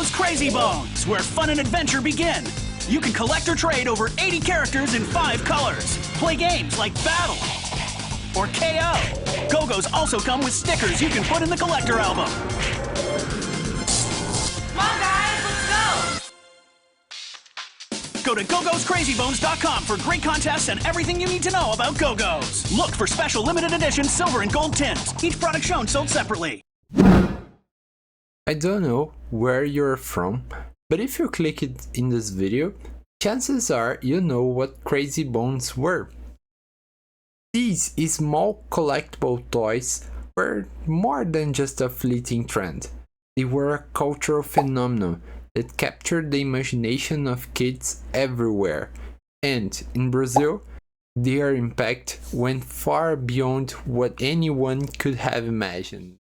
Gogo's Crazy Bones, where fun and adventure begin. You can collect or trade over 80 characters in 5 colors. Play games like Battle or KO. Gogos also come with stickers you can put in the collector album. Come on, guys, let's Go to gogoscrazybones.com for great contests and everything you need to know about Gogos. Look for special limited edition silver and gold tins. Each product shown sold separately. I don't know where you're from, but if you click it in this video, chances are you know what Crazy Bones were. These small collectible toys were more than just a fleeting trend. They were a cultural phenomenon that captured the imagination of kids everywhere, and in Brazil, their impact went far beyond what anyone could have imagined.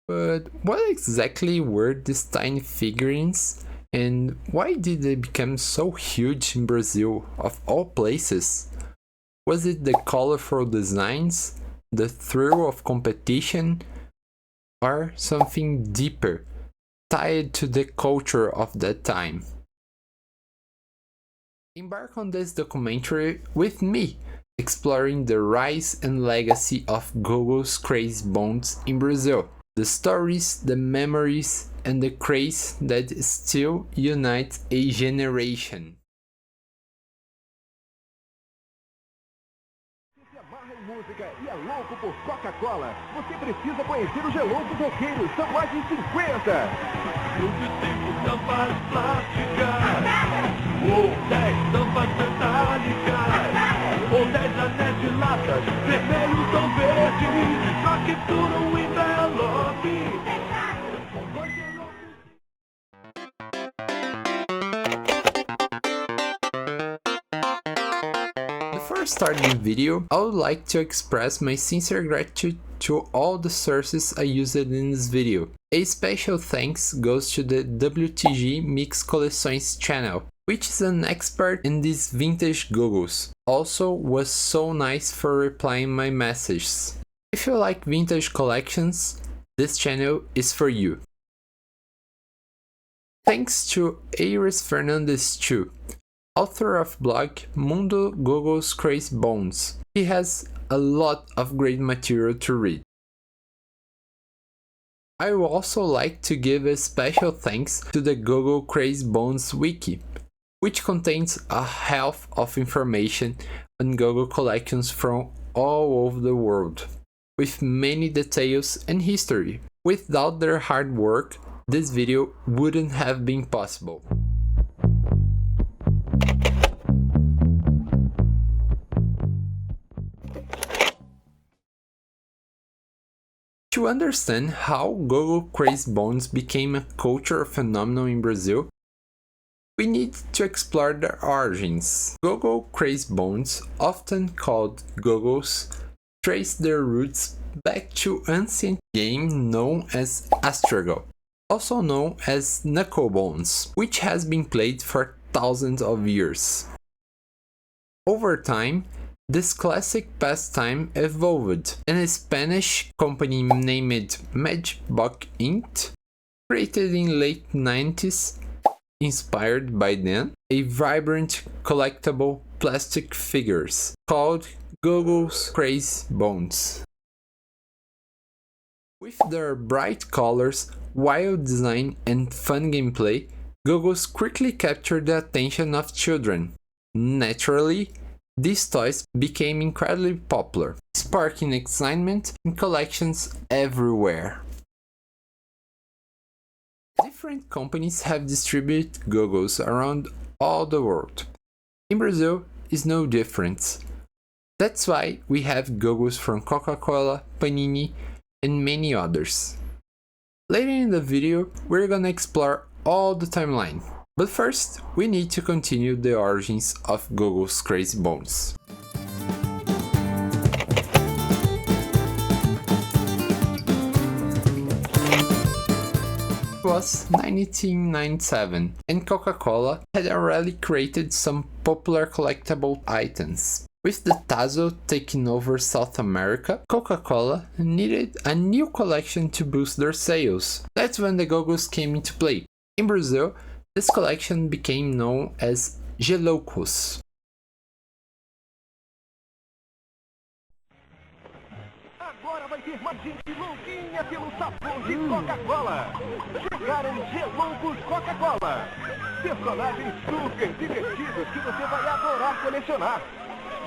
But what exactly were these tiny figurines, and why did they become so huge in Brazil, of all places? Was it the colorful designs, the thrill of competition, or something deeper, tied to the culture of that time? Embark on this documentary with me, exploring the rise and legacy of Gogo's Crazy Bones in Brazil. The stories, the memories, and the craze that still unites a generation. Música e é louco por Coca-Cola, você precisa conhecer os Geloucos roqueiros, são mais de 50! Clube 5 tampas plásticas, ou 10 tampas metálicas, ou 10 anéis de latas, vermelhos ou verdes, só que tudo um envelope. Before starting the video, I would like to express my sincere gratitude to all the sources I used in this video. A special thanks goes to the WTG Mix Coleções channel, which is an expert in these vintage Gogos. Also was so nice for replying my messages. If you like vintage collections, this channel is for you. Thanks to Iris Fernandez too, author of blog Mundo Gogo's Crazy Bones. He has a lot of great material to read. I would also like to give a special thanks to the Gogo Crazy Bones wiki, which contains a wealth of information on Gogo collections from all over the world, with many details and history. Without their hard work, this video wouldn't have been possible. To understand how Gogo Crazy Bones became a cultural phenomenon in Brazil, we need to explore their origins. Gogo Crazy Bones, often called Gogos, trace their roots back to an ancient game known as Astragal, also known as knuckle bones, which has been played for thousands of years. Over time, this classic pastime evolved, and a Spanish company named Matchbox Inc. created in late 90s, inspired by them, a vibrant collectible plastic figures called Gogo's Crazy Bones. With their bright colors, wild design, and fun gameplay, Gogos quickly captured the attention of children. Naturally, these toys became incredibly popular, sparking excitement in collections everywhere. Different companies have distributed Gogos around all the world. In Brazil is no different. That's why we have Gogos from Coca-Cola, Panini, and many others. Later in the video, we're gonna explore all the timeline. But first, we need to continue the origins of Gogo's Crazy Bones. It was 1997, and Coca-Cola had already created some popular collectible items. With the Tazo taking over South America, Coca-Cola needed a new collection to boost their sales. That's when the Gogos came into play. In Brazil, this collection became known as Geloucos. Agora vai ter mais gente louquinha pelo sabor de Coca-Cola. Chegaram Geloucos Coca-Cola. Personagens super divertidos que você vai adorar colecionar.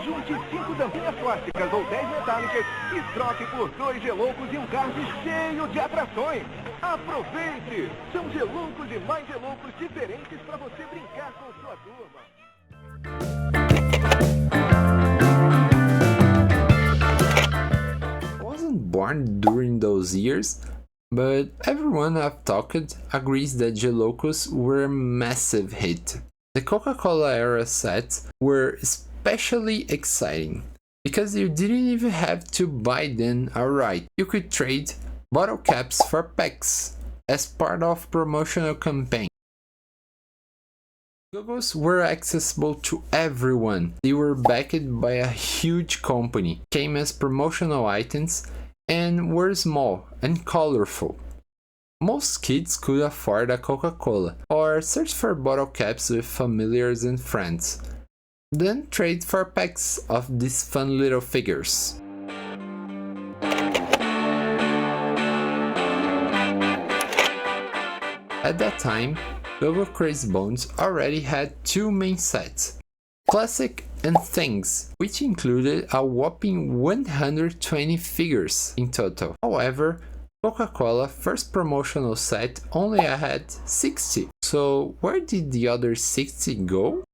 Junte 5 tampinhas plásticas ou 10 metálicas e troque por 2 Geloucos e um card cheio de atrações. Aproveite! São Geloucos e mais Geloucos diferentes para você brincar com sua turma. I wasn't born during those years, but everyone I've talked agrees that Gelocos were a massive hit. The Coca-Cola era sets were especially exciting because you didn't even have to buy them outright. You could trade bottle caps for packs as part of promotional campaign. Gogos were accessible to everyone. They were backed by a huge company, came as promotional items, and were small and colorful. Most kids could afford a Coca-Cola or search for bottle caps with familiars and friends, then trade for packs of these fun little figures. At that time, Gogo Crazy Bones already had 2 main sets, Classic and Things, which included a whopping 120 figures in total. However, Coca-Cola first promotional set only had 60, so where did the other 60 go?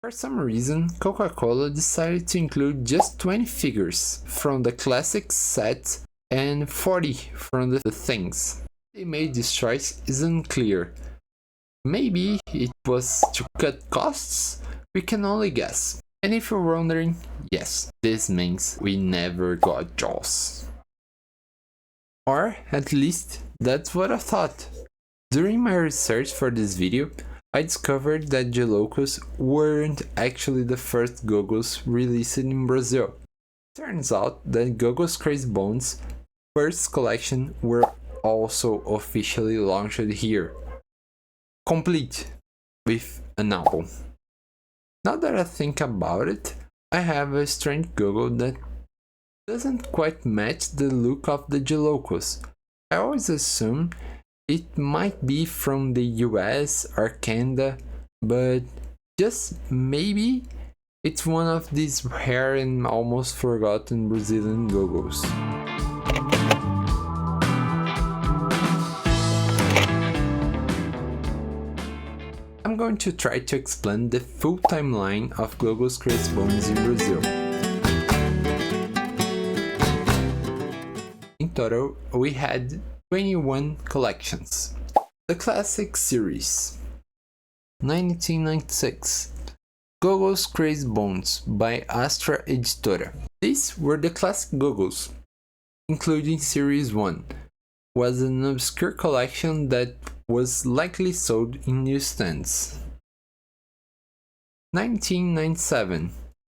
For some reason, Coca-Cola decided to include just 20 figures from the Classic set and 40 from the Things. They made this choice is unclear. Maybe it was to cut costs? We can only guess. And if you're wondering, yes, this means we never got Jaws. Or at least that's what I thought. During my research for this video, I discovered that Gelocos weren't actually the first Gogos released in Brazil. Turns out that Gogo's Crazy Bones' first collection were also officially launched here, complete with an album. Now that I think about it, I have a strange Gogo that doesn't quite match the look of the Gelocos. I always assume it might be from the US or Canada, but just maybe it's one of these rare and almost forgotten Brazilian Gogos. I'm going to try to explain the full timeline of Gogo's Crazy Bones in Brazil. In total, we had 21 collections. The Classic Series 1996 Gogo's Crazy Bones by Astra Editora. These were the classic Gogos, including Series 1. Was an obscure collection that was likely sold in newsstands. 1997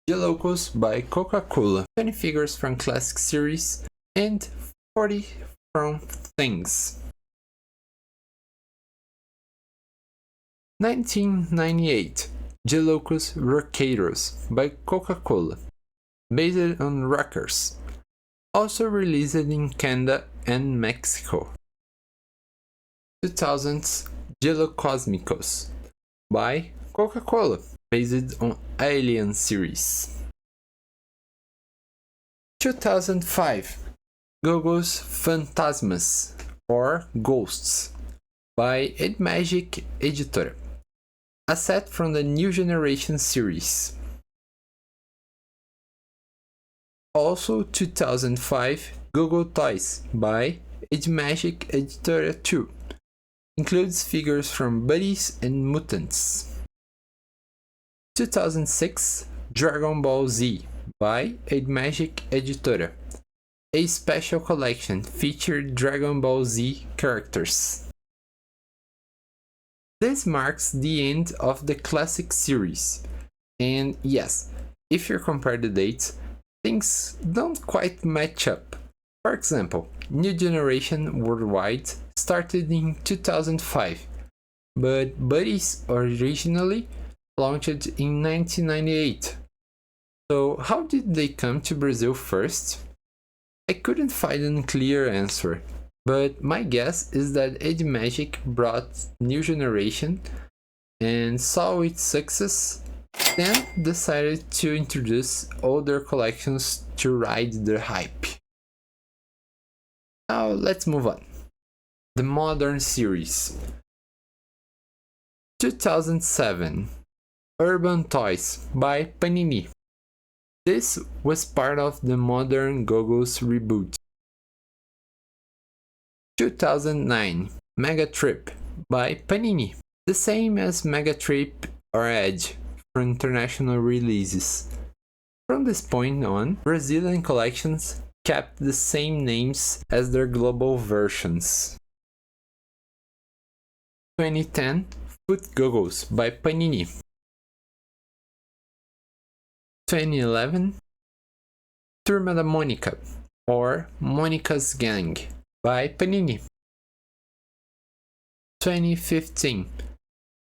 Gelocos by Coca-Cola. 20 figures from Classic Series and 40 from Things. 1998 Gelocos Roqueiros by Coca-Cola, based on Rockers, also released in Canada and Mexico. 2000's Gelocosmicos by Coca-Cola, based on Alien series. 2005 Gogos Fantasmas or Ghosts by Edmagic Editora, a set from the New Generation series. Also 2005 Gogo Toys by Edmagic Editora 2, includes figures from Buddies and Mutants. 2006 Dragon Ball Z by Edmagic Editora, a special collection featured Dragon Ball Z characters. This marks the end of the classic series, and yes, if you compare the dates, things don't quite match up. For example, New Generation Worldwide started in 2005, but Buddies originally launched in 1998. So how did they come to Brazil first? I couldn't find a clear answer, but my guess is that Ed Magic brought new generation and saw its success, then decided to introduce older collections to ride the hype. Now let's move on. The Modern Series. 2007. Urban Toys by Panini. This was part of the Modern Gogos reboot. 2009. Mega Trip by Panini. The same as Mega Trip or Edge for international releases. From this point on, Brazilian collections kept the same names as their global versions. 2010. Foot Gogos by Panini. 2011. Turma da Mônica or Monica's Gang by Panini. 2015.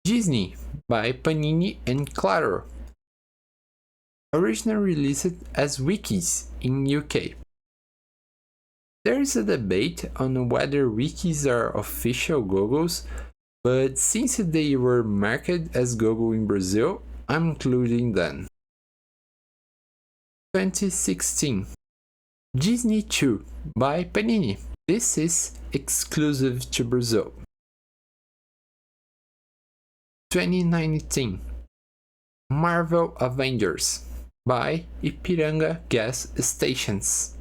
Disney by Panini and Claro. Originally released as wikis in UK. There is a debate on whether wikis are official Gogos, but since they were marketed as Gogo in Brazil, I'm including them. 2016. Disney 2 by Panini. This is exclusive to Brazil. 2019. Marvel Avengers by Ipiranga Gas Stations.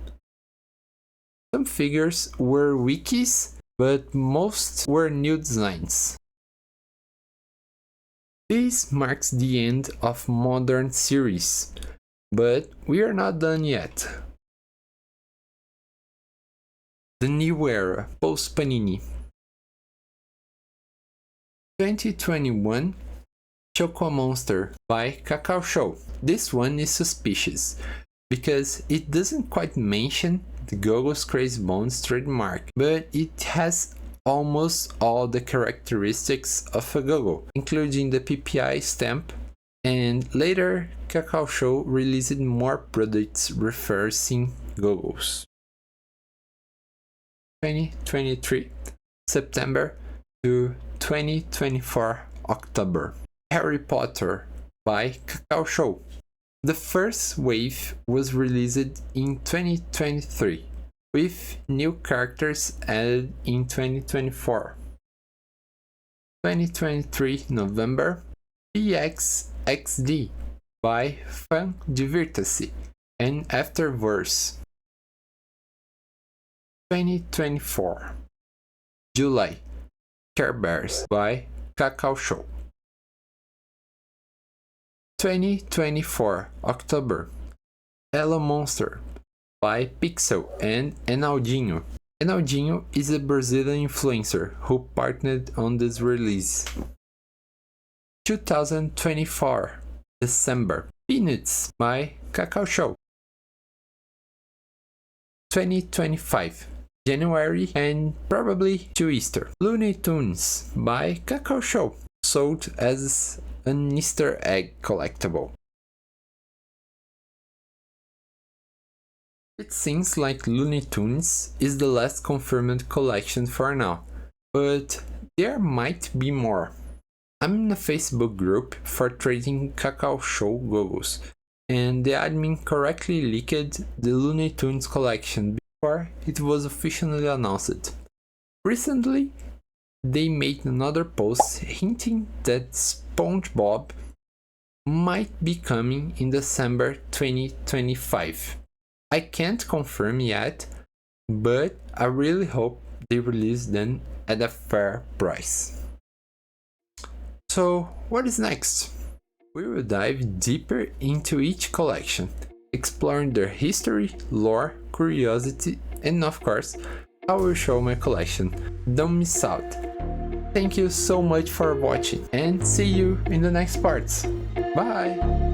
Some figures were wikis, but most were new designs. This marks the end of Modern Series, but we are not done yet. The New Era post Panini. 2021. Choco Monster by cacau-show. This one is suspicious because it doesn't quite mention the Gogo Crazy Bones trademark, but it has almost all the characteristics of a Gogo, including the PPI stamp, and later cacau-show released more products referencing Gogos. 2023 September to 2024 October. Harry Potter by cacau-show. The first wave was released in 2023, with new characters added in 2024. 2023 November. PXXD by Fan Divirta-se and Afterverse. 2024 July. Care Bears by cacau-show. 2024 October. Hello Monster by Pixel and Enaldinho. Enaldinho is a Brazilian influencer who partnered on this release. 2024 December. Peanuts by cacau-show. 2025 January and probably to Easter. Looney Tunes by cacau-show, sold as an Easter egg collectible. It seems like Looney Tunes is the last confirmed collection for now, but there might be more. I'm in a Facebook group for trading cacau-show Gogos, and the admin correctly leaked the Looney Tunes collection before it was officially announced. Recently, they made another post hinting that SpongeBob might be coming in December 2025. I can't confirm yet, but I really hope they release them at a fair price. So, what is next? We will dive deeper into each collection, exploring their history, lore, curiosity, and of course, I will show my collection. Don't miss out. Thank you so much for watching and see you in the next parts. Bye!